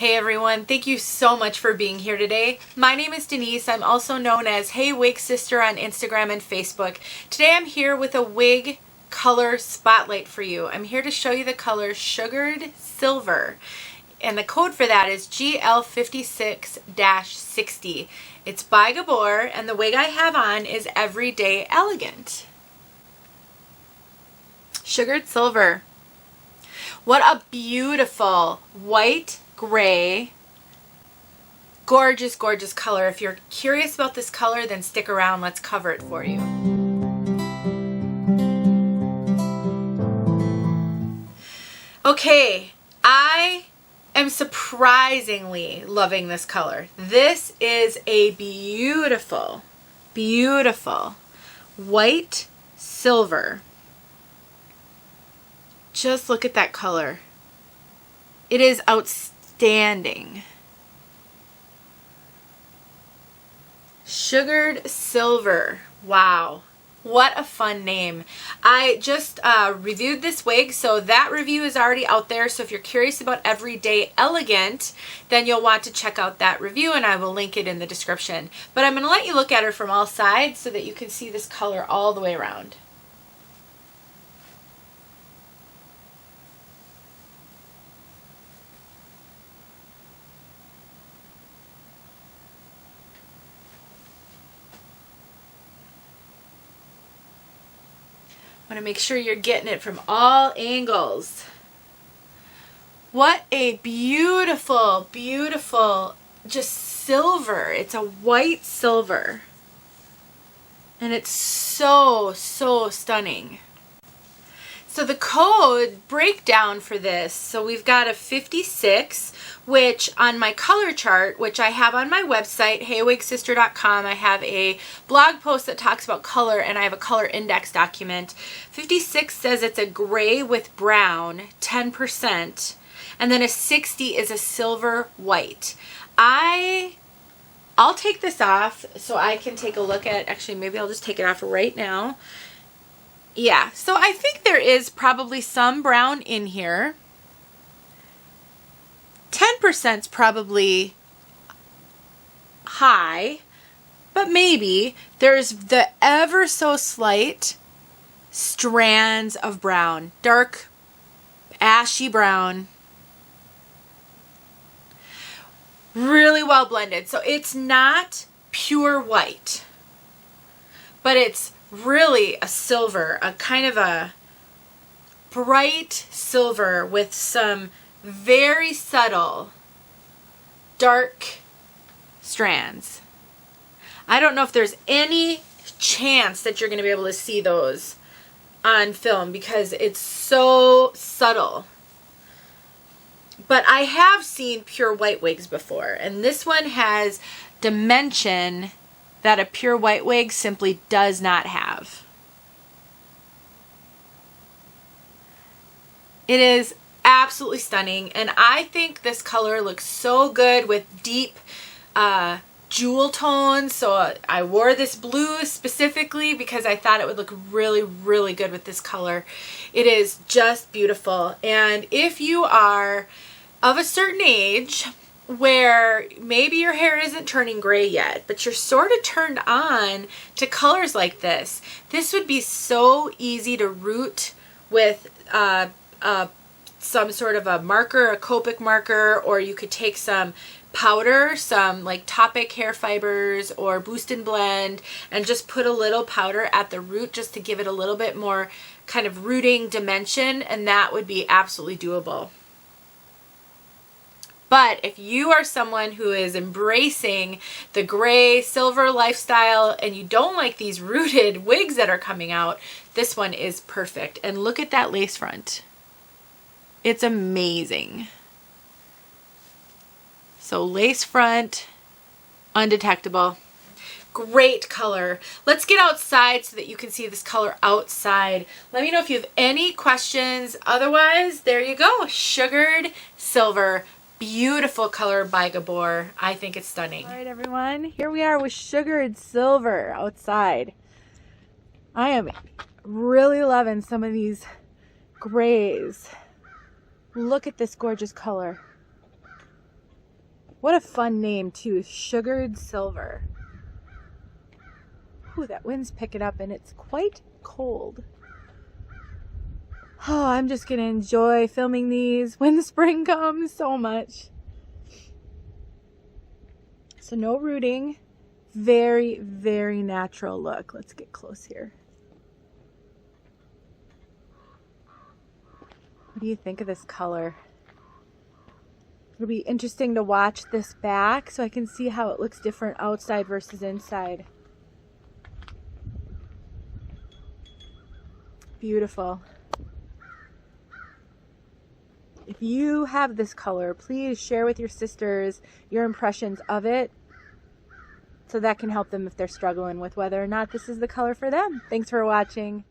Hey everyone, thank you so much for being here today. My name is Denise. I'm also known as heywigsister on Instagram and Facebook. Today I'm here with a wig color spotlight for you. I'm here to show you the color Sugared Silver. And the code for that is GL56-60. It's by Gabor, and the wig I have on is Everyday Elegant. Sugared Silver. What a beautiful white, gray, gorgeous, gorgeous color. If you're curious about this color, then stick around. Let's cover it for you. Okay, I am surprisingly loving this color. This is a beautiful, beautiful white silver. Just look at that color. It is outstanding. Sugared Silver. Wow. What a fun name. I just reviewed this wig, so that review is already out there. So if you're curious about Everyday Elegant, then you'll want to check out that review, and I will link it in the description. But I'm going to let you look at her from all sides so that you can see this color all the way around. Want to make sure you're getting it from all angles. What a beautiful, beautiful, just silver. It's a white silver. And it's so, so stunning. So the code breakdown for this, so we've got a 56, which on my color chart, which I have on my website, heywigsister.com, I have a blog post that talks about color, and I have a color index document. 56 says it's a gray with brown, 10%, and then a 60 is a silver white. I'll take this off so I can take a look at, actually maybe I'll just take it off right now. Yeah, so I think there is probably some brown in here. 10% is probably high, but maybe there's the ever so slight strands of brown, dark, ashy brown. Really well blended. So it's not pure white, but it's really a silver, a kind of a bright silver with some very subtle dark strands. I don't know if there's any chance that you're going to be able to see those on film because it's so subtle. But I have seen pure white wigs before, and this one has dimension that a pure white wig simply does not have. It is absolutely stunning, and I think this color looks so good with deep jewel tones. So I wore this blue specifically because I thought it would look really, really good with this color. It is just beautiful. And if you are of a certain age where maybe your hair isn't turning gray yet, but you're sort of turned on to colors like this, this would be so easy to root with some sort of a marker, a Copic marker, or you could take some powder, some like Topic hair fibers or Boost and Blend, and just put a little powder at the root just to give it a little bit more kind of rooting dimension, and that would be absolutely doable. But if you are someone who is embracing the gray silver lifestyle and you don't like these rooted wigs that are coming out, this one is perfect. And look at that lace front. It's amazing. So lace front, undetectable. Great color. Let's get outside so that you can see this color outside. Let me know if you have any questions. Otherwise, there you go. Sugared Silver. Beautiful color by Gabor. I think it's stunning. All right, everyone. Here we are with Sugared Silver outside. I am really loving some of these grays. Look at this gorgeous color. What a fun name too, Sugared Silver. Ooh, that wind's picking up and it's quite cold. Oh, I'm just gonna enjoy filming these when the spring comes so much. So no rooting, very, very natural look. Let's get close here. What do you think of this color? It'll be interesting to watch this back so I can see how it looks different outside versus inside. Beautiful. If you have this color, please share with your sisters your impressions of it so that can help them if they're struggling with whether or not this is the color for them. Thanks for watching.